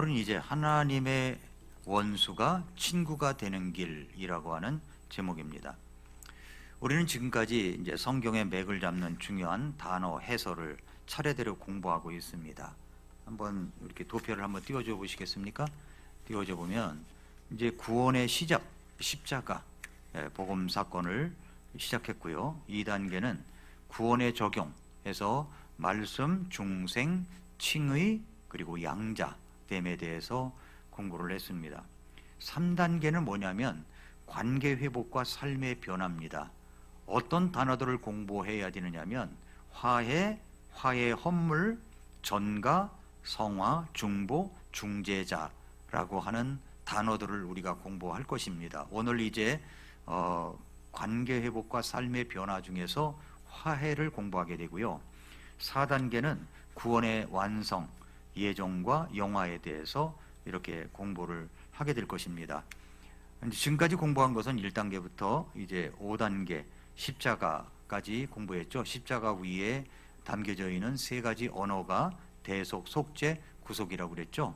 오늘은 이제 하나님의 원수가 친구가 되는 길이라고 하는 제목입니다. 우리는 지금까지 이제 성경의 맥을 잡는 중요한 단어 해설을 차례대로 공부하고 있습니다. 한번 이렇게 도표를 한번 띄워줘 보시겠습니까? 띄워줘 보면 이제 구원의 시작, 십자가, 복음 사건을 시작했고요. 2단계는 구원의 적용해서 말씀, 중생, 칭의, 그리고 양자됨에 대해서 공부를 했습니다. 3단계는 뭐냐면 관계 회복과 삶의 변화입니다. 어떤 단어들을 공부해야 되느냐면 화해, 화해 헌물, 전가, 성화, 중보, 중재자라고 하는 단어들을 우리가 공부할 것입니다. 오늘 이제 관계 회복과 삶의 변화 중에서 화해를 공부하게 되고요. 4단계는 구원의 완성, 예정과 영화에 대해서 이렇게 공부를 하게 될 것입니다. 지금까지 공부한 것은 1단계부터 이제 5단계 십자가까지 공부했죠. 십자가 위에 담겨져 있는 세 가지 언어가 대속, 속죄, 구속이라고 그랬죠.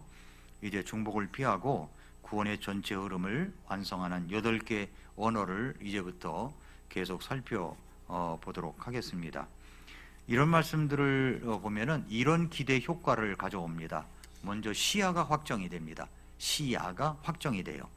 이제 중복을 피하고 구원의 전체 흐름을 완성하는 8개 언어를 이제부터 계속 살펴보도록 하겠습니다. 이런 말씀들을 보면은 이런 기대 효과를 가져옵니다. 먼저 시야가 확정이 됩니다. 시야가 확정이 돼요.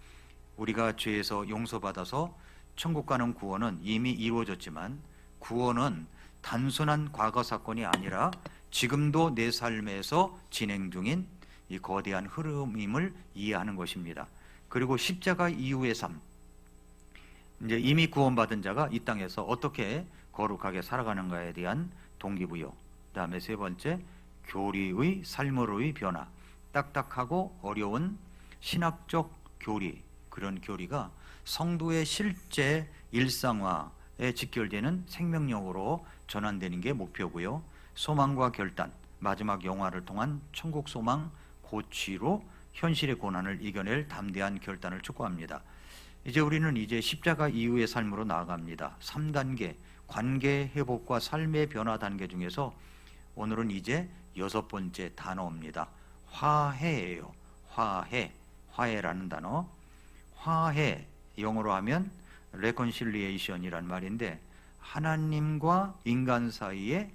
우리가 죄에서 용서받아서 천국 가는 구원은 이미 이루어졌지만 구원은 단순한 과거 사건이 아니라 지금도 내 삶에서 진행 중인 이 거대한 흐름임을 이해하는 것입니다. 그리고 십자가 이후의 삶, 이제 이미 구원받은 자가 이 땅에서 어떻게 거룩하게 살아가는가에 대한 동기부여. 그다음에 세 번째, 교리의 삶으로의 변화. 딱딱하고 어려운 신학적 교리, 그런 교리가 성도의 실제 일상화에 직결되는 생명력으로 전환되는 게 목표고요. 소망과 결단, 마지막 영화를 통한 천국 소망 고취로 현실의 고난을 이겨낼 담대한 결단을 촉구합니다. 이제 우리는 이제 십자가 이후의 삶으로 나아갑니다. 3단계 관계 회복과 삶의 변화 단계 중에서 오늘은 이제 6번째 단어입니다. 화해예요. 화해, 화해라는 단어. 화해, 영어로 하면 reconciliation이란 말인데 하나님과 인간 사이에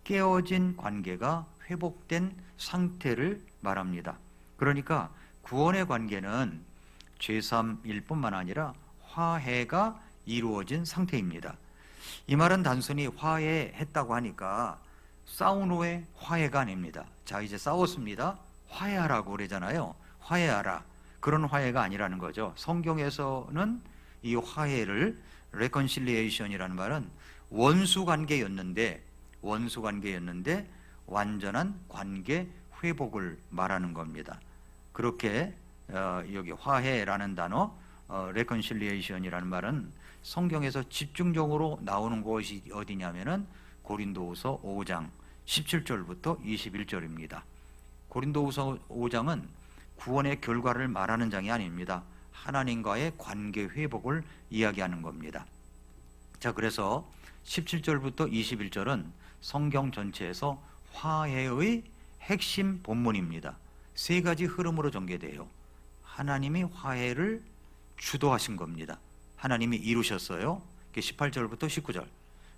깨어진 관계가 회복된 상태를 말합니다. 그러니까 구원의 관계는 죄삼일 뿐만 아니라 화해가 이루어진 상태입니다. 이 말은 단순히 화해했다고 하니까 싸운 후에 화해가 아닙니다. 자, 이제 싸웠습니다. 화해하라고 그러잖아요. 화해하라. 그런 화해가 아니라는 거죠. 성경에서는 이 화해를 reconciliation이라는 말은 원수 관계였는데 완전한 관계 회복을 말하는 겁니다. 그렇게 여기 화해라는 단어, reconciliation이라는 말은 성경에서 집중적으로 나오는 곳이 어디냐면은 고린도후서 5장 17절부터 21절입니다. 고린도후서 5장은 구원의 결과를 말하는 장이 아닙니다. 하나님과의 관계 회복을 이야기하는 겁니다. 자, 그래서 17절부터 21절은 성경 전체에서 화해의 핵심 본문입니다. 세 가지 흐름으로 전개돼요. 하나님이 화해를 주도하신 겁니다. 하나님이 이루셨어요. 18절부터 19절.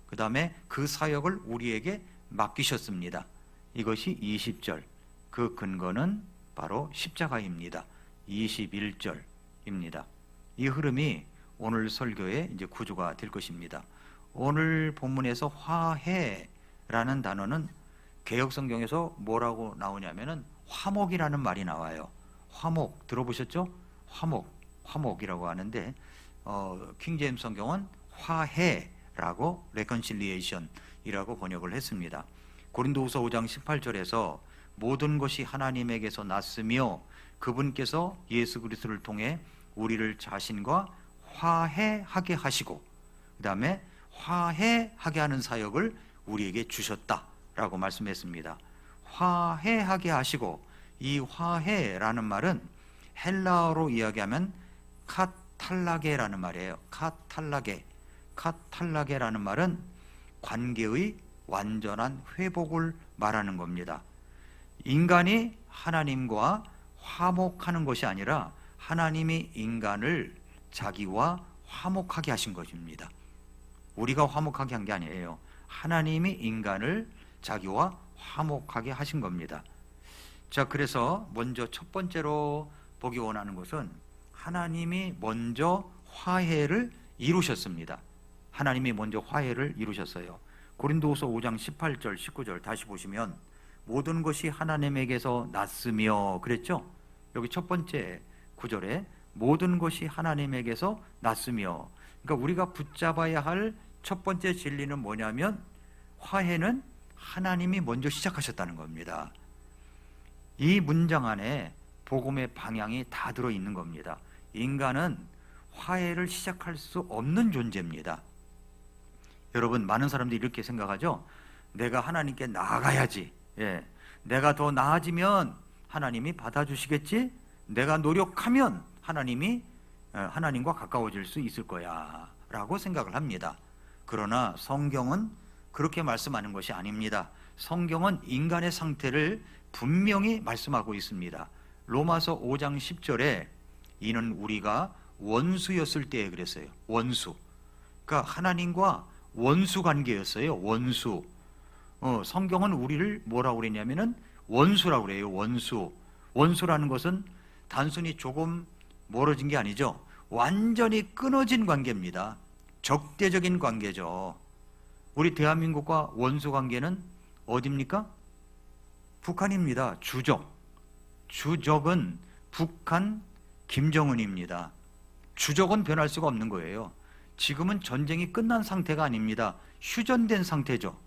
그 다음에 그 사역을 우리에게 맡기셨습니다. 이것이 20절. 그 근거는 바로 십자가입니다. 21절입니다. 이 흐름이 오늘 설교의 이제 구조가 될 것입니다. 오늘 본문에서 화해라는 단어는 개역 성경에서 뭐라고 나오냐면은 화목이라는 말이 나와요. 화목 들어보셨죠? 화목이라고 하는데 킹제임스 성경은 화해라고 reconciliation이라고 번역을 했습니다. 고린도후서 5장 18절에서 모든 것이 하나님에게서 났으며 그분께서 예수 그리스도를 통해 우리를 자신과 화해하게 하시고 그 다음에 화해하게 하는 사역을 우리에게 주셨다라고 말씀했습니다. 화해하게 하시고, 이 화해라는 말은 헬라어로 이야기하면 카탈라게라는 말이에요. 카탈라게라는 말은 관계의 완전한 회복을 말하는 겁니다. 인간이 하나님과 화목하는 것이 아니라 하나님이 인간을 자기와 화목하게 하신 것입니다. 우리가 화목하게 한 게 아니에요. 하나님이 인간을 자기와 화목하게 하신 겁니다. 자, 그래서 먼저 첫 번째로 보기 원하는 것은 하나님이 먼저 화해를 이루셨습니다. 하나님이 먼저 화해를 이루셨어요. 고린도후서 5장 18절 19절 다시 보시면 모든 것이 하나님에게서 났으며 그랬죠? 여기 첫 번째 구절에 모든 것이 하나님에게서 났으며, 그러니까 우리가 붙잡아야 할 첫 번째 진리는 뭐냐면 화해는 하나님이 먼저 시작하셨다는 겁니다. 이 문장 안에 복음의 방향이 다 들어있는 겁니다. 인간은 화해를 시작할 수 없는 존재입니다. 여러분, 많은 사람들이 이렇게 생각하죠. 내가 하나님께 나아가야지. 내가 더 나아지면 하나님이 받아주시겠지. 내가 노력하면 하나님과 가까워질 수 있을 거야 라고 생각을 합니다. 그러나 성경은 그렇게 말씀하는 것이 아닙니다. 성경은 인간의 상태를 분명히 말씀하고 있습니다. 로마서 5장 10절에 이는 우리가 원수였을 때에 그랬어요. 원수. 그러니까 하나님과 원수 관계였어요. 원수. 성경은 우리를 뭐라고 그랬냐면은 원수라고 그래요. 원수. 원수라는 것은 단순히 조금 멀어진 게 아니죠. 완전히 끊어진 관계입니다. 적대적인 관계죠. 우리 대한민국과 원수 관계는 어디입니까? 북한입니다. 주적. 주적은 북한 김정은입니다. 주적은 변할 수가 없는 거예요. 지금은 전쟁이 끝난 상태가 아닙니다. 휴전된 상태죠.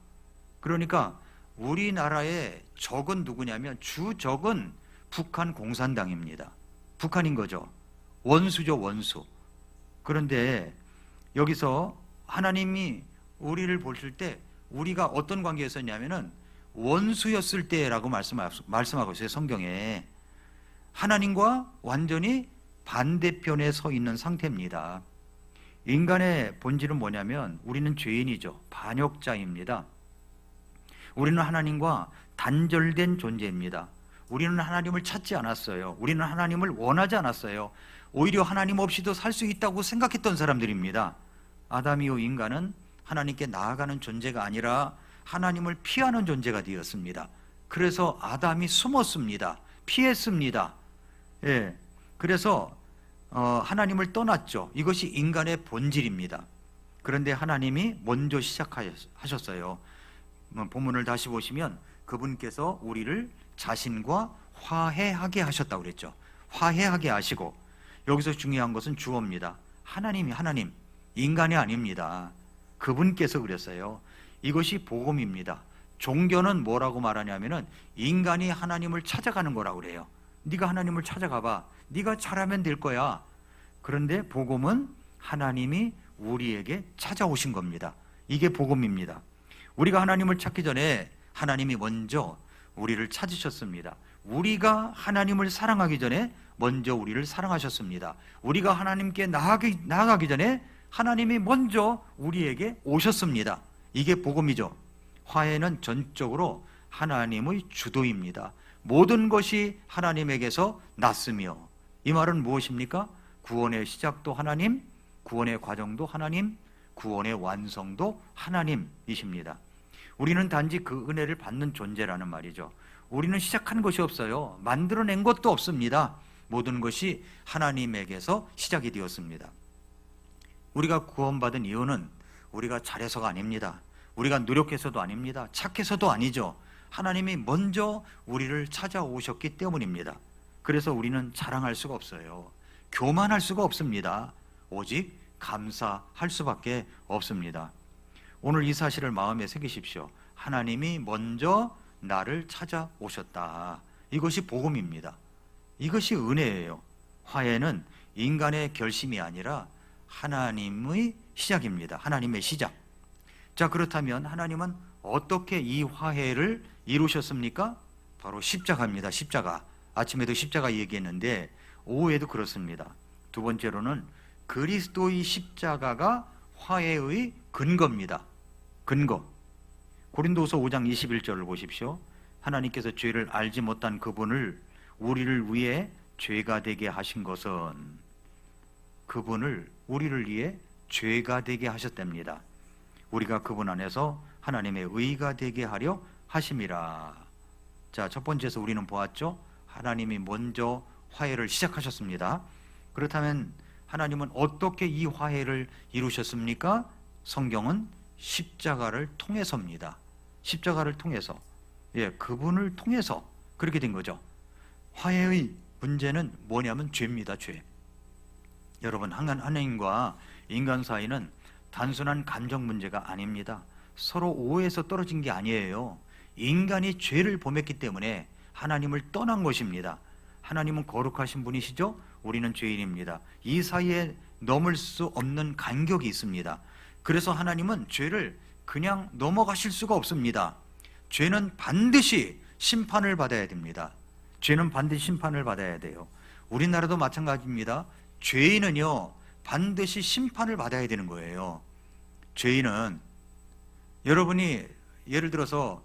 그러니까 우리나라의 적은 누구냐면 주적은 북한 공산당입니다. 북한인 거죠. 원수죠, 원수. 그런데 여기서 하나님이 우리를 보실 때 우리가 어떤 관계였었냐면은 원수였을 때라고 말씀하고 있어요. 성경에. 하나님과 완전히 반대편에 서 있는 상태입니다. 인간의 본질은 뭐냐면 우리는 죄인이죠. 반역자입니다. 우리는 하나님과 단절된 존재입니다. 우리는 하나님을 찾지 않았어요. 우리는 하나님을 원하지 않았어요. 오히려 하나님 없이도 살 수 있다고 생각했던 사람들입니다. 아담 이후 인간은 하나님께 나아가는 존재가 아니라 하나님을 피하는 존재가 되었습니다. 그래서 아담이 숨었습니다. 피했습니다. 그래서 하나님을 떠났죠. 이것이 인간의 본질입니다. 그런데 하나님이 먼저 시작하셨어요. 본문을 다시 보시면 그분께서 우리를 자신과 화해하게 하셨다고 그랬죠. 화해하게 하시고, 여기서 중요한 것은 주어입니다. 하나님, 인간이 아닙니다. 그분께서 그랬어요. 이것이 복음입니다. 종교는 뭐라고 말하냐면은 인간이 하나님을 찾아가는 거라고 그래요. 네가 하나님을 찾아가봐. 네가 잘하면 될 거야. 그런데 복음은 하나님이 우리에게 찾아오신 겁니다. 이게 복음입니다. 우리가 하나님을 찾기 전에 하나님이 먼저 우리를 찾으셨습니다. 우리가 하나님을 사랑하기 전에 먼저 우리를 사랑하셨습니다. 우리가 하나님께 나아가기 전에 하나님이 먼저 우리에게 오셨습니다. 이게 복음이죠. 화해는 전적으로 하나님의 주도입니다. 모든 것이 하나님에게서 났으며, 이 말은 무엇입니까? 구원의 시작도 하나님, 구원의 과정도 하나님, 구원의 완성도 하나님이십니다. 우리는 단지 그 은혜를 받는 존재라는 말이죠. 우리는 시작한 것이 없어요. 만들어낸 것도 없습니다. 모든 것이 하나님에게서 시작이 되었습니다. 우리가 구원받은 이유는 우리가 잘해서가 아닙니다. 우리가 노력해서도 아닙니다. 착해서도 아니죠. 하나님이 먼저 우리를 찾아오셨기 때문입니다. 그래서 우리는 자랑할 수가 없어요. 교만할 수가 없습니다. 오직 감사할 수밖에 없습니다. 오늘 이 사실을 마음에 새기십시오. 하나님이 먼저 나를 찾아오셨다. 이것이 복음입니다. 이것이 은혜예요. 화해는 인간의 결심이 아니라 하나님의 시작입니다. 하나님의 시작. 자, 그렇다면 하나님은 어떻게 이 화해를 이루셨습니까? 바로 십자가입니다. 십자가. 아침에도 십자가 얘기했는데 오후에도 그렇습니다. 두 번째로는 그리스도의 십자가가 화해의 근거입니다. 근거. 고린도후서 5장 21절을 보십시오. 하나님께서 죄를 알지 못한 그분을 우리를 위해 죄가 되게 하신 것은, 그분을 우리를 위해 죄가 되게 하셨답니다. 우리가 그분 안에서 하나님의 의가 되게 하려 하심이라. 자, 첫 번째에서 우리는 보았죠. 하나님이 먼저 화해를 시작하셨습니다. 그렇다면 하나님은 어떻게 이 화해를 이루셨습니까? 성경은 십자가를 통해서입니다. 십자가를 통해서, 그분을 통해서 그렇게 된 거죠. 화해의 문제는 뭐냐면 죄입니다. 죄. 여러분, 하나님과 인간 사이는 단순한 감정 문제가 아닙니다. 서로 오해에서 떨어진 게 아니에요. 인간이 죄를 범했기 때문에 하나님을 떠난 것입니다. 하나님은 거룩하신 분이시죠? 우리는 죄인입니다. 이 사이에 넘을 수 없는 간격이 있습니다. 그래서 하나님은 죄를 그냥 넘어가실 수가 없습니다. 죄는 반드시 심판을 받아야 됩니다. 죄는 반드시 심판을 받아야 돼요. 우리나라도 마찬가지입니다. 죄인은요, 반드시 심판을 받아야 되는 거예요. 죄인은, 여러분이 예를 들어서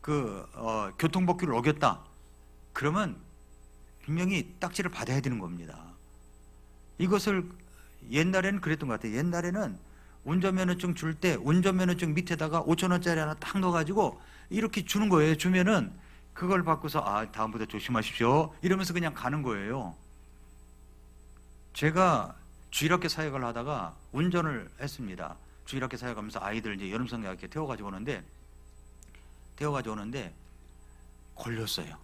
교통법규를 어겼다 그러면 분명히 딱지를 받아야 되는 겁니다. 이것을 옛날에는 그랬던 것 같아요. 옛날에는 운전면허증 줄 때 운전면허증 밑에다가 5,000원짜리 하나 딱 넣어가지고 이렇게 주는 거예요. 주면은 그걸 받고서 다음부터 조심하십시오 이러면서 그냥 가는 거예요. 제가 주일학교 사역을 하다가 운전을 했습니다. 주일학교 사역하면서 아이들 이제 여름성에 이렇게 태워가지고 오는데 걸렸어요.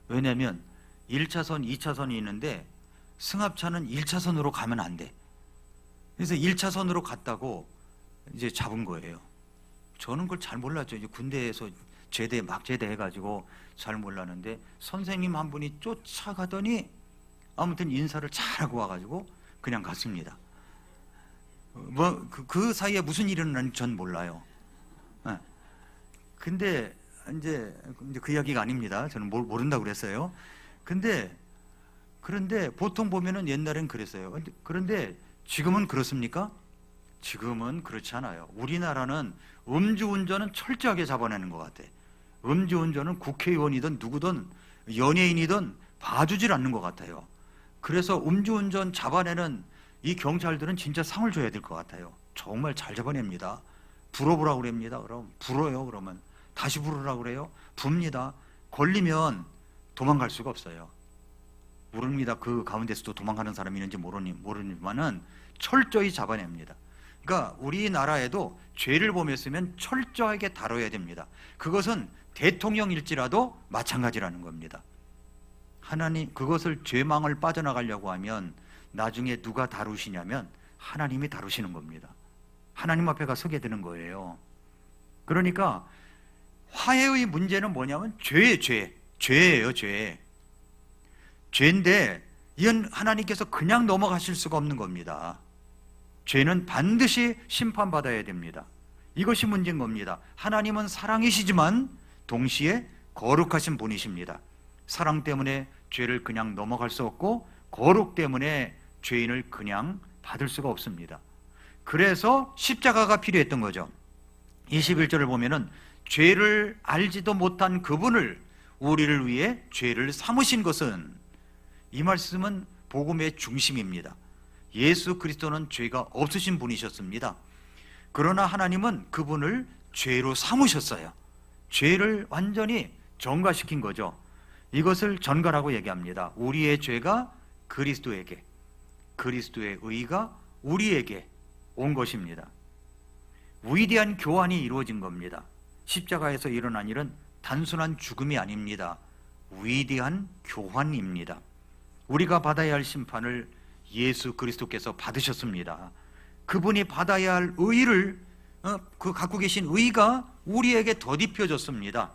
왜냐하면 1차선, 2차선이 있는데 승합차는 1차선으로 가면 안 돼. 그래서 1차선으로 갔다고 이제 잡은 거예요. 저는 그걸 잘 몰랐죠. 이제 군대에서 제대해가지고 잘 몰랐는데 선생님 한 분이 쫓아가더니 아무튼 인사를 잘하고 와가지고 그냥 갔습니다. 그 사이에 무슨 일이 일어났는지 전 몰라요. 근데 이제 그 이야기가 아닙니다. 저는 모른다고 그랬어요. 그런데 보통 보면은 옛날엔 그랬어요. 그런데 지금은 그렇습니까? 지금은 그렇지 않아요. 우리나라는 음주운전은 철저하게 잡아내는 것 같아. 음주운전은 국회의원이든 누구든 연예인이든 봐주질 않는 것 같아요. 그래서 음주운전 잡아내는 이 경찰들은 진짜 상을 줘야 될 것 같아요. 정말 잘 잡아냅니다. 불어보라고 그럽니다. 그럼 불어요. 그러면 다시 부르라고 그래요. 붑니다. 걸리면 도망갈 수가 없어요. 모릅니다. 그 가운데서도 도망가는 사람이 있는지 모르지만은 철저히 잡아냅니다. 그러니까 우리나라에도 죄를 범했으면 철저하게 다뤄야 됩니다. 그것은 대통령일지라도 마찬가지라는 겁니다. 하나님, 그것을 죄망을 빠져나가려고 하면 나중에 누가 다루시냐면 하나님이 다루시는 겁니다. 하나님 앞에 가 서게 되는 거예요. 그러니까 화해의 문제는 뭐냐면 죄예요. 죄인데 이건 하나님께서 그냥 넘어가실 수가 없는 겁니다. 죄는 반드시 심판받아야 됩니다. 이것이 문제인 겁니다. 하나님은 사랑이시지만 동시에 거룩하신 분이십니다. 사랑 때문에 죄를 그냥 넘어갈 수 없고 거룩 때문에 죄인을 그냥 받을 수가 없습니다. 그래서 십자가가 필요했던 거죠. 21절을 보면은 죄를 알지도 못한 그분을 우리를 위해 죄를 삼으신 것은, 이 말씀은 복음의 중심입니다. 예수 그리스도는 죄가 없으신 분이셨습니다. 그러나 하나님은 그분을 죄로 삼으셨어요. 죄를 완전히 전가시킨 거죠. 이것을 전가라고 얘기합니다. 우리의 죄가 그리스도에게, 그리스도의 의가 우리에게 온 것입니다. 위대한 교환이 이루어진 겁니다. 십자가에서 일어난 일은 단순한 죽음이 아닙니다. 위대한 교환입니다. 우리가 받아야 할 심판을 예수 그리스도께서 받으셨습니다. 그분이 받아야 할 의를 갖고 계신 의가 우리에게 덧입혀졌습니다.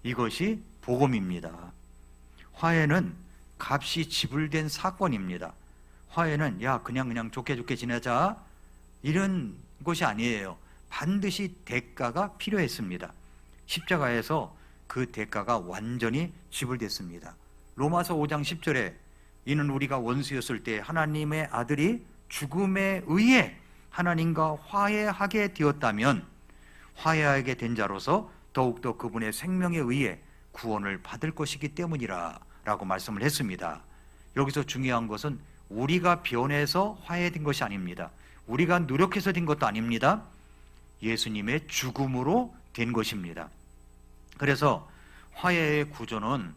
이것이 복음입니다. 화해는 값이 지불된 사건입니다. 화해는 그냥 좋게 지내자 이런 것이 아니에요. 반드시 대가가 필요했습니다. 십자가에서 그 대가가 완전히 지불됐습니다. 로마서 5장 10절에 이는 우리가 원수였을 때 하나님의 아들이 죽음에 의해 하나님과 화해하게 되었다면 화해하게 된 자로서 더욱더 그분의 생명에 의해 구원을 받을 것이기 때문이라 라고 말씀을 했습니다. 여기서 중요한 것은 우리가 변해서 화해된 것이 아닙니다. 우리가 노력해서 된 것도 아닙니다. 예수님의 죽음으로 된 것입니다. 그래서 화해의 구조는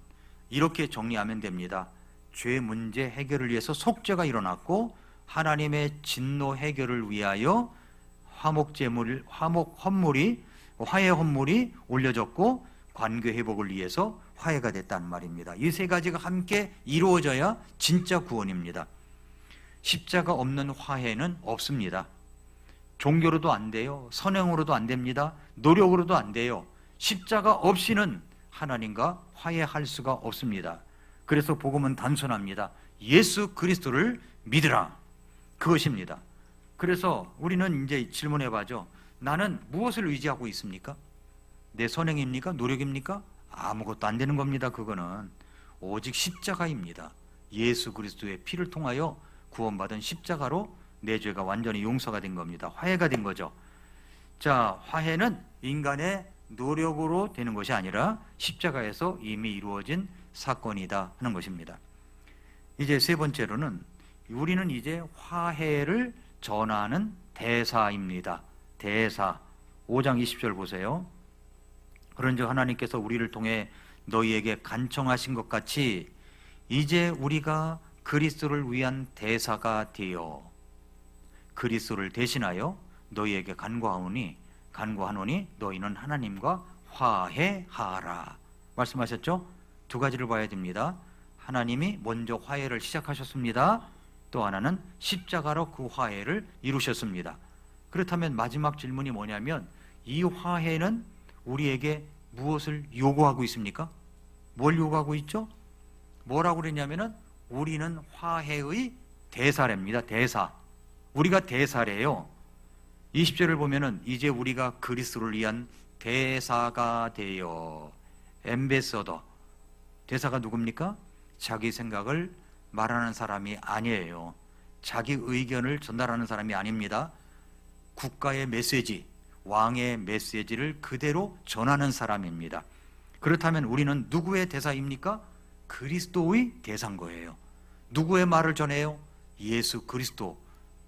이렇게 정리하면 됩니다. 죄 문제 해결을 위해서 속죄가 일어났고, 하나님의 진노 해결을 위하여 화해 헌물이 올려졌고, 관계 회복을 위해서 화해가 됐다는 말입니다. 이 세 가지가 함께 이루어져야 진짜 구원입니다. 십자가 없는 화해는 없습니다. 종교로도 안 돼요. 선행으로도 안 됩니다. 노력으로도 안 돼요. 십자가 없이는 하나님과 화해할 수가 없습니다. 그래서 복음은 단순합니다. 예수 그리스도를 믿으라, 그것입니다. 그래서 우리는 이제 질문해 봐죠. 나는 무엇을 의지하고 있습니까? 내 선행입니까? 노력입니까? 아무것도 안 되는 겁니다. 그거는 오직 십자가입니다. 예수 그리스도의 피를 통하여 구원받은 십자가로 내 죄가 완전히 용서가 된 겁니다. 화해가 된 거죠. 자, 화해는 인간의 노력으로 되는 것이 아니라 십자가에서 이미 이루어진 사건이다 하는 것입니다. 이제 세 번째로는 우리는 이제 화해를 전하는 대사입니다. 대사. 5장 20절 보세요. 그런즉 하나님께서 우리를 통해 너희에게 간청하신 것 같이 이제 우리가 그리스도를 위한 대사가 되어 그리스도를 대신하여 너희에게 간구하노니 너희는 하나님과 화해하라 말씀하셨죠? 두 가지를 봐야 됩니다. 하나님이 먼저 화해를 시작하셨습니다. 또 하나는 십자가로 그 화해를 이루셨습니다. 그렇다면 마지막 질문이 뭐냐면, 이 화해는 우리에게 무엇을 요구하고 있습니까? 뭘 요구하고 있죠? 뭐라고 그랬냐면은 우리는 화해의 대사랍니다. 대사. 우리가 대사래요. 20절을 보면은 이제 우리가 그리스도를 위한 대사가 되어, 엠베서더. 대사가 누굽니까? 자기 생각을 말하는 사람이 아니에요. 자기 의견을 전달하는 사람이 아닙니다. 국가의 메시지, 왕의 메시지를 그대로 전하는 사람입니다. 그렇다면 우리는 누구의 대사입니까? 그리스도의 대사인 거예요. 누구의 말을 전해요? 예수 그리스도,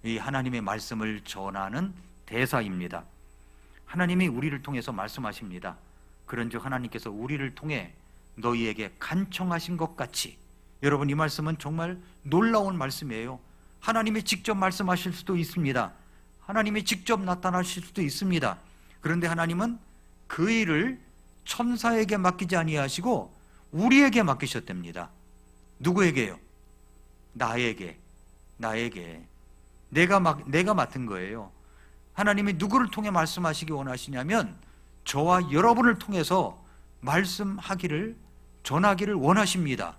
이 하나님의 말씀을 전하는 대사입니다. 하나님이 우리를 통해서 말씀하십니다. 그런즉 하나님께서 우리를 통해 너희에게 간청하신 것 같이. 여러분, 이 말씀은 정말 놀라운 말씀이에요. 하나님이 직접 말씀하실 수도 있습니다. 하나님이 직접 나타나실 수도 있습니다. 그런데 하나님은 그 일을 천사에게 맡기지 아니하시고 우리에게 맡기셨답니다. 누구에게요? 나에게. 내가 맡은 거예요. 하나님이 누구를 통해 말씀하시기 원하시냐면 저와 여러분을 통해서 말씀하기를, 전하기를 원하십니다.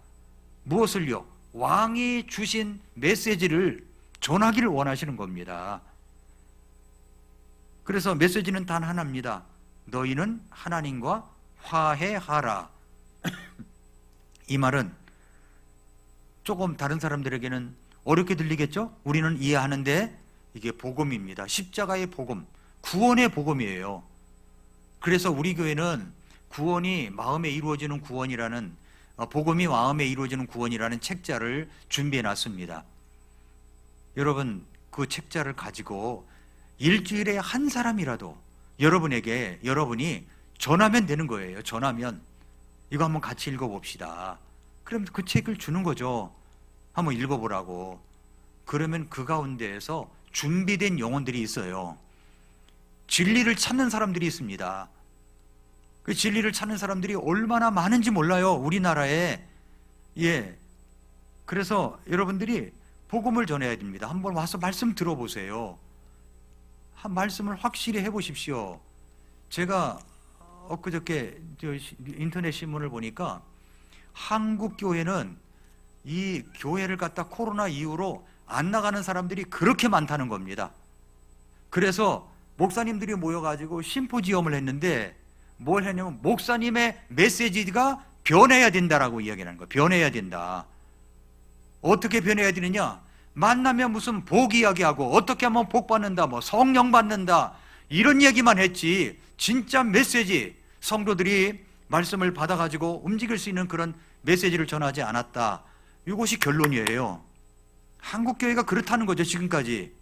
무엇을요? 왕이 주신 메시지를 전하기를 원하시는 겁니다. 그래서 메시지는 단 하나입니다. 너희는 하나님과 화해하라. 이 말은 조금 다른 사람들에게는 어렵게 들리겠죠? 우리는 이해하는데 이게 복음입니다. 십자가의 복음, 구원의 복음이에요. 그래서 우리 교회는 구원이 마음에 이루어지는 구원이라는, 복음이 마음에 이루어지는 구원이라는 책자를 준비해 놨습니다. 여러분, 그 책자를 가지고 일주일에 한 사람이라도 여러분이 전하면 되는 거예요. 전하면 이거 한번 같이 읽어봅시다. 그럼 그 책을 주는 거죠. 한번 읽어보라고. 그러면 그 가운데에서 준비된 영혼들이 있어요. 진리를 찾는 사람들이 있습니다. 그 진리를 찾는 사람들이 얼마나 많은지 몰라요, 우리나라에. 그래서 여러분들이 복음을 전해야 됩니다. 한번 와서 말씀 들어보세요. 한 말씀을 확실히 해보십시오. 제가 엊그저께 인터넷 신문을 보니까 한국 교회는 이 교회를 갖다 코로나 이후로 안 나가는 사람들이 그렇게 많다는 겁니다. 그래서 목사님들이 모여가지고 심포지엄을 했는데 뭘 했냐면 목사님의 메시지가 변해야 된다라고 이야기하는 거예요. 변해야 된다. 어떻게 변해야 되느냐? 만나면 무슨 복 이야기하고 어떻게 하면 복 받는다, 뭐 성령 받는다, 이런 얘기만 했지 진짜 메시지, 성도들이 말씀을 받아가지고 움직일 수 있는 그런 메시지를 전하지 않았다. 이것이 결론이에요. 한국교회가 그렇다는 거죠. 지금까지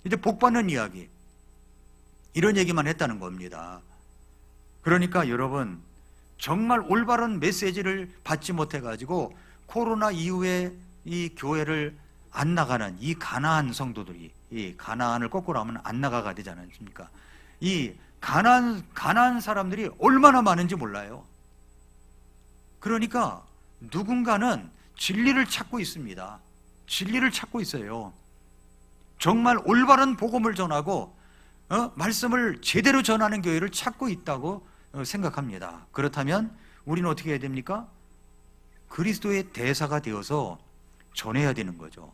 이제 복받는 이야기, 이런 얘기만 했다는 겁니다. 그러니까 여러분, 정말 올바른 메시지를 받지 못해가지고 코로나 이후에 이 교회를 안 나가는 이 가나안 성도들이, 이 가나안을 거꾸로 하면 안 나가가 되지 않습니까? 이 가나안 사람들이 얼마나 많은지 몰라요. 그러니까 누군가는 진리를 찾고 있습니다. 진리를 찾고 있어요. 정말 올바른 복음을 전하고 말씀을 제대로 전하는 교회를 찾고 있다고 생각합니다. 그렇다면 우리는 어떻게 해야 됩니까? 그리스도의 대사가 되어서 전해야 되는 거죠.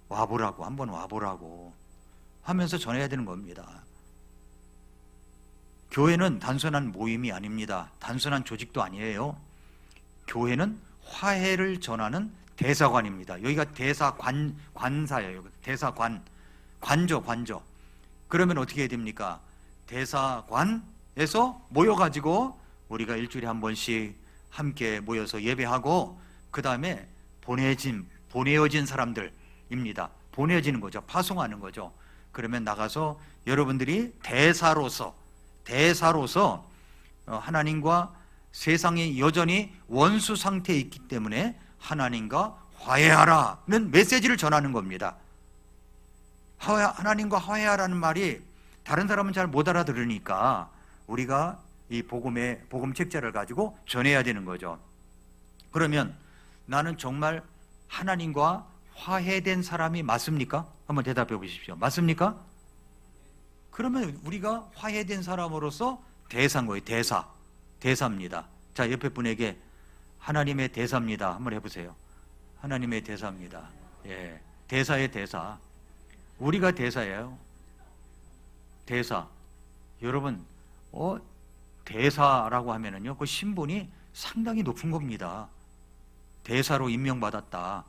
와보라고, 한번 와보라고 하면서 전해야 되는 겁니다. 교회는 단순한 모임이 아닙니다. 단순한 조직도 아니에요. 교회는 화해를 전하는 대사관입니다. 여기가 관사예요. 대사관, 관저. 그러면 어떻게 해야 됩니까? 대사관에서 모여가지고 우리가 일주일에 한 번씩 함께 모여서 예배하고, 그 다음에 보내어진 사람들입니다. 보내어지는 거죠. 파송하는 거죠. 그러면 나가서 여러분들이 대사로서 하나님과 세상이 여전히 원수 상태에 있기 때문에 하나님과 화해하라는 메시지를 전하는 겁니다. 하나님과 화해하라는 말이 다른 사람은 잘 못 알아들으니까 우리가 이 복음 책자를 가지고 전해야 되는 거죠. 그러면 나는 정말 하나님과 화해된 사람이 맞습니까? 한번 대답해 보십시오. 맞습니까? 그러면 우리가 화해된 사람으로서 대사인 거예요. 대사입니다. 자, 옆에 분에게 하나님의 대사입니다 한번 해보세요. 하나님의 대사입니다. 예, 대사의 대사. 우리가 대사예요. 대사. 여러분, 대사라고 하면은요, 그 신분이 상당히 높은 겁니다. 대사로 임명받았다.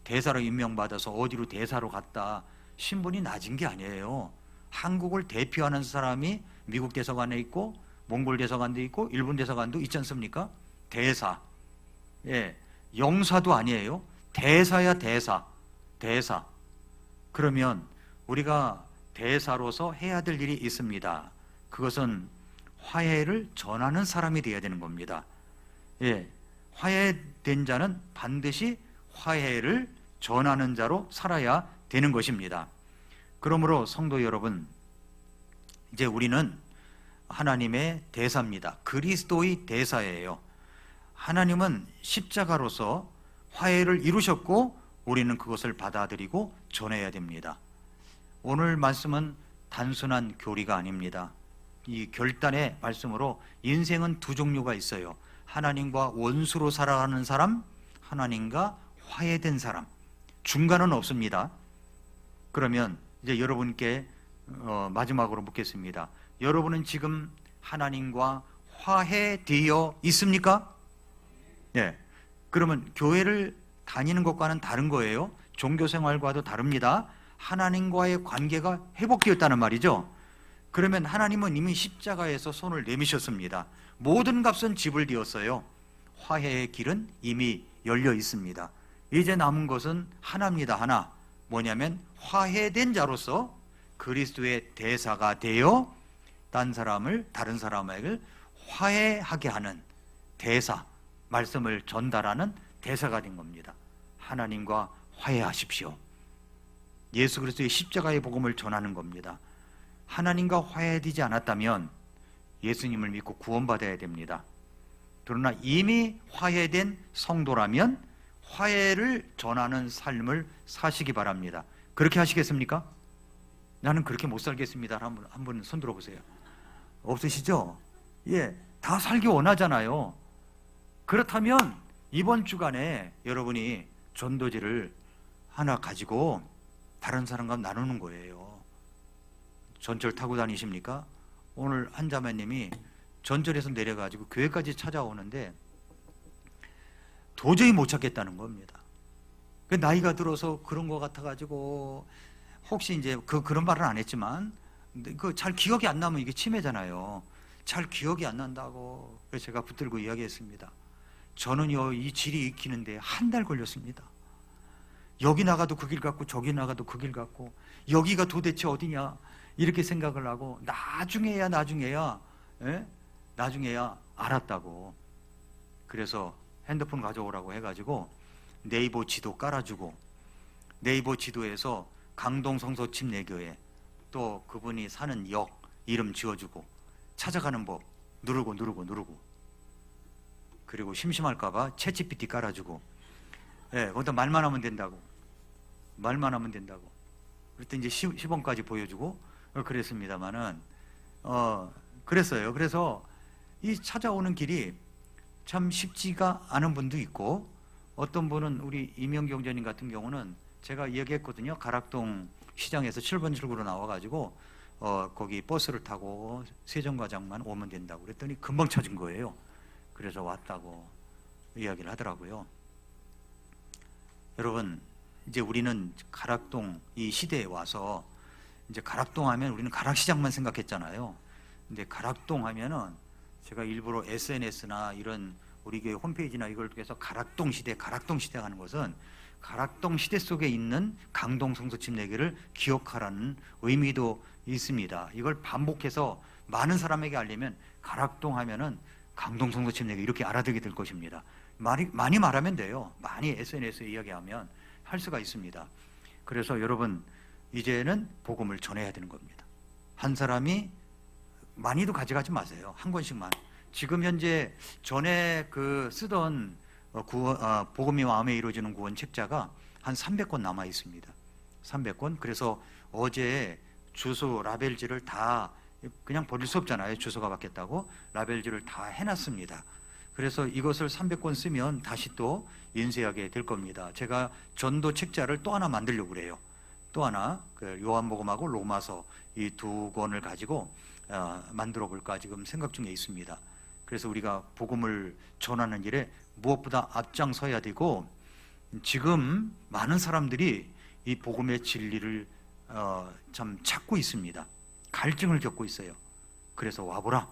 대사로 임명받아서 어디로 대사로 갔다. 신분이 낮은 게 아니에요. 한국을 대표하는 사람이 미국 대사관에 있고, 몽골 대사관도 있고, 일본 대사관도 있지 않습니까? 대사. 예, 영사도 아니에요. 대사야, 대사. 그러면 우리가 대사로서 해야 될 일이 있습니다. 그것은 화해를 전하는 사람이 되어야 되는 겁니다. 예, 화해된 자는 반드시 화해를 전하는 자로 살아야 되는 것입니다. 그러므로 성도 여러분, 이제 우리는 하나님의 대사입니다. 그리스도의 대사예요. 하나님은 십자가로서 화해를 이루셨고 우리는 그것을 받아들이고 전해야 됩니다. 오늘 말씀은 단순한 교리가 아닙니다. 이 결단의 말씀으로 인생은 두 종류가 있어요. 하나님과 원수로 살아가는 사람, 하나님과 화해된 사람. 중간은 없습니다. 그러면 이제 여러분께 마지막으로 묻겠습니다. 여러분은 지금 하나님과 화해되어 있습니까? 네. 그러면 교회를 다니는 것과는 다른 거예요. 종교생활과도 다릅니다. 하나님과의 관계가 회복되었다는 말이죠. 그러면 하나님은 이미 십자가에서 손을 내미셨습니다. 모든 값은 지불되었어요. 화해의 길은 이미 열려 있습니다. 이제 남은 것은 하나입니다. 하나. 뭐냐면 화해된 자로서 그리스도의 대사가 되어 다른 사람에게 화해하게 하는 대사, 말씀을 전달하는 대사가 된 겁니다. 하나님과 화해하십시오. 예수 그리스도의 십자가의 복음을 전하는 겁니다. 하나님과 화해되지 않았다면 예수님을 믿고 구원받아야 됩니다. 그러나 이미 화해된 성도라면 화해를 전하는 삶을 사시기 바랍니다. 그렇게 하시겠습니까? 나는 그렇게 못 살겠습니다. 한 분 손 들어보세요. 없으시죠? 예, 다 살기 원하잖아요. 그렇다면 이번 주간에 여러분이 전도지를 하나 가지고 다른 사람과 나누는 거예요. 전철 타고 다니십니까? 오늘 한 자매님이 전철에서 내려가지고 교회까지 찾아오는데 도저히 못 찾겠다는 겁니다. 나이가 들어서 그런 것 같아가지고 혹시 이제 그런 말은 안 했지만 잘 기억이 안 나면 이게 치매잖아요. 잘 기억이 안 난다고. 그래서 제가 붙들고 이야기했습니다. 저는요 이 질이 익히는데 한 달 걸렸습니다. 여기 나가도 그 길 같고 저기 나가도 그 길 같고 여기가 도대체 어디냐 이렇게 생각을 하고 나중에야 알았다고. 그래서 핸드폰 가져오라고 해가지고 네이버 지도 깔아주고 네이버 지도에서 강동 성서집 내교회 또 그분이 사는 역 이름 지어주고 찾아가는 법 누르고 그리고 심심할까봐 챗GPT 깔아주고 거기다 말만 하면 된다고 그랬더니 이제 시범까지 보여주고 그랬습니다마는 그랬어요. 그래서 이 찾아오는 길이 참 쉽지가 않은 분도 있고 어떤 분은 우리 이명경전님 같은 경우는 제가 얘기했거든요. 가락동 시장에서 7번 출구로 나와가지고 거기 버스를 타고 세정과장만 오면 된다고 그랬더니 금방 찾은 거예요. 그래서 왔다고 이야기를 하더라고요. 여러분 이제 우리는 가락동 이 시대에 와서 이제 가락동 하면 우리는 가락시장만 생각했잖아요. 근데 가락동 하면은 제가 일부러 SNS나 이런 우리 교회 홈페이지나 이걸 통해서 가락동 시대 하는 것은 가락동 시대 속에 있는 강동 성서집 내기를 기억하라는 의미도 있습니다. 이걸 반복해서 많은 사람에게 알리면 가락동 하면은 강동 성서집 내기 이렇게 알아듣게 될 것입니다. 많이 말하면 돼요. 많이 SNS에 이야기하면 할 수가 있습니다. 그래서 여러분 이제는 복음을 전해야 되는 겁니다. 한 사람이 많이도 가져가지 마세요. 한 권씩만. 지금 현재 전에 쓰던 복음이 마음에 이루어지는 구원 책자가 한 300권 남아 있습니다. 300권. 그래서 어제 주소 라벨지를 다 그냥 버릴 수 없잖아요. 주소가 바뀌었다고 라벨지를 다 해놨습니다. 그래서 이것을 300권 쓰면 다시 또 인쇄하게 될 겁니다. 제가 전도 책자를 또 하나 만들려고 그래요. 또 하나 요한복음하고 로마서 이 두 권을 가지고 만들어 볼까 지금 생각 중에 있습니다. 그래서 우리가 복음을 전하는 일에 무엇보다 앞장서야 되고 지금 많은 사람들이 이 복음의 진리를 참 찾고 있습니다. 갈증을 겪고 있어요. 그래서 와보라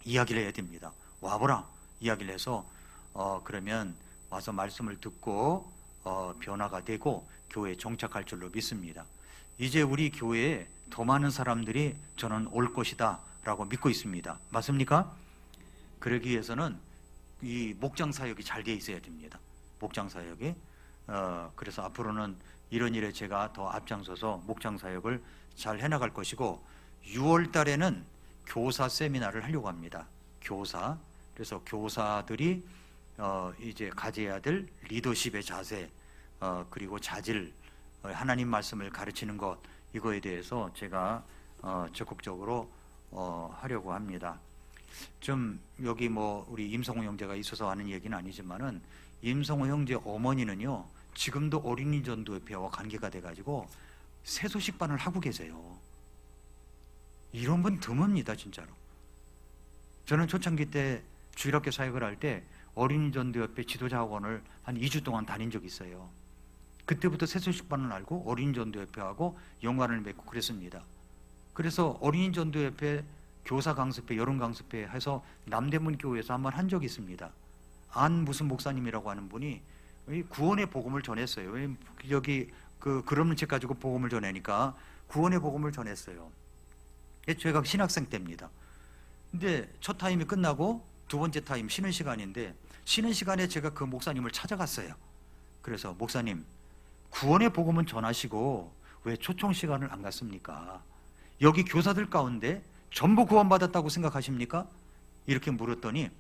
이야기를 해야 됩니다. 와보라 이야기를 해서 그러면 와서 말씀을 듣고 변화가 되고 교회에 정착할 줄로 믿습니다. 이제 우리 교회에 더 많은 사람들이 저는 올 것이다 라고 믿고 있습니다. 맞습니까? 그러기 위해서는 이 목장 사역이 잘 돼 있어야 됩니다. 목장 사역이 그래서 앞으로는 이런 일에 제가 더 앞장서서 목장 사역을 잘 해나갈 것이고 6월 달에는 교사 세미나를 하려고 합니다. 교사. 그래서 교사들이 이제 가져야 될 리더십의 자세 그리고 자질 하나님 말씀을 가르치는 것 이거에 대해서 제가 적극적으로 하려고 합니다. 좀 여기 뭐 우리 임성호 형제가 있어서 하는 얘기는 아니지만은 임성호 형제 어머니는요 지금도 어린이 전도협회와 관계가 돼가지고 세소식반을 하고 계세요. 이런 분 드뭅니다 진짜로. 저는 초창기 때 주일학교 사역을 할 때 어린이 전도협회 지도자 학원을 한 2주 동안 다닌 적이 있어요. 그때부터 세소식반을 알고 어린이 전도협회하고 연관을 맺고 그랬습니다. 그래서 어린이 전도협회 교사 강습회, 여름 강습회 해서 남대문 교회에서 한번 한 적이 있습니다. 안 무슨 목사님이라고 하는 분이 구원의 복음을 전했어요. 여기 그런 책 가지고 복음을 전하니까 구원의 복음을 전했어요. 제가 신학생 때입니다. 근데 첫 타임이 끝나고 두 번째 타임 쉬는 시간인데 쉬는 시간에 제가 그 목사님을 찾아갔어요. 그래서 목사님 구원의 복음은 전하시고 왜 초청 시간을 안 갔습니까? 여기 교사들 가운데 전부 구원받았다고 생각하십니까? 이렇게 물었더니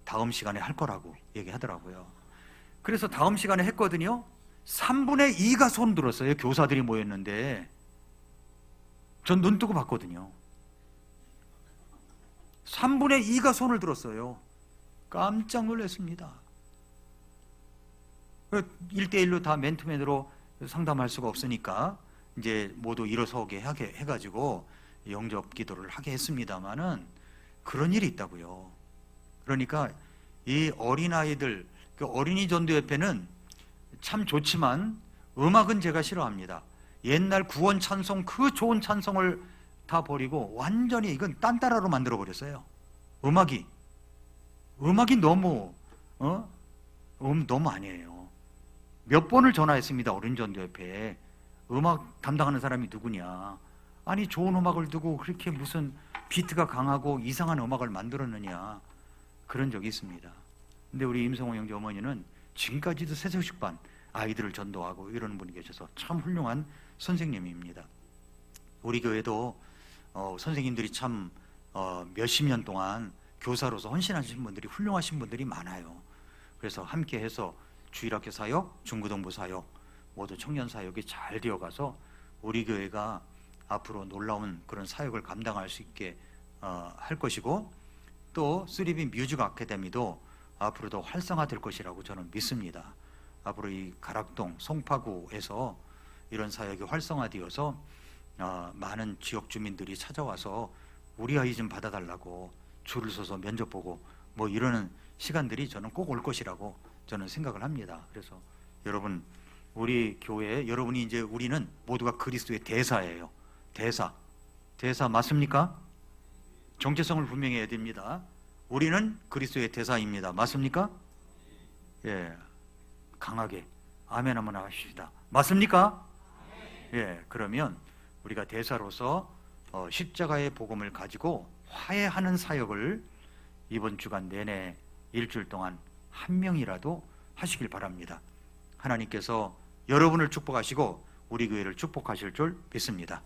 다음 시간에 할 거라고 얘기하더라고요. 그래서 다음 시간에 했거든요. 3분의 2가 손 들었어요. 교사들이 모였는데 전 눈 뜨고 봤거든요. 3분의 2가 손을 들었어요. 깜짝 놀랐습니다. 1대1로 다 맨투맨으로 상담할 수가 없으니까 이제 모두 일어서게 해가지고 영접 기도를 하게 했습니다만은 그런 일이 있다고요. 그러니까 이 어린아이들, 어린이 전도협회는 참 좋지만 음악은 제가 싫어합니다. 옛날 구원 찬송 그 좋은 찬송을 다 버리고 완전히 이건 딴따라로 만들어 버렸어요. 음악이 너무 너무 아니에요. 몇 번을 전화했습니다. 어린이전도협회에. 음악 담당하는 사람이 누구냐. 아니 좋은 음악을 두고 그렇게 무슨 비트가 강하고 이상한 음악을 만들었느냐. 그런 적이 있습니다. 근데 우리 임성호 형제 어머니는 지금까지도 세서식반 아이들을 전도하고 이러는 분이 계셔서 참 훌륭한 선생님입니다. 우리 교회도 선생님들이 참 몇십 년 동안 교사로서 헌신하신 분들이 훌륭하신 분들이 많아요. 그래서 함께 해서 주일학교 사역, 중고등부 사역, 모두 청년 사역이 잘 되어가서 우리 교회가 앞으로 놀라운 그런 사역을 감당할 수 있게 할 것이고, 또 3B 뮤직 아카데미도 앞으로도 활성화될 것이라고 저는 믿습니다. 앞으로 이 가락동, 송파구에서 이런 사역이 활성화되어서 많은 지역 주민들이 찾아와서 우리 아이 좀 받아달라고 줄을 서서 면접 보고 뭐 이러는 시간들이 저는 꼭 올 것이라고 저는 생각을 합니다. 그래서 여러분, 우리 교회, 여러분이 이제 우리는 모두가 그리스도의 대사예요. 대사 맞습니까? 정체성을 분명히 해야 됩니다. 우리는 그리스도의 대사입니다. 맞습니까? 예, 강하게 아멘 한번 하십시다. 맞습니까? 예, 그러면 우리가 대사로서 십자가의 복음을 가지고 화해하는 사역을 이번 주간 내내 일주일 동안 한 명이라도 하시길 바랍니다. 하나님께서 여러분을 축복하시고 우리 교회를 축복하실 줄 믿습니다.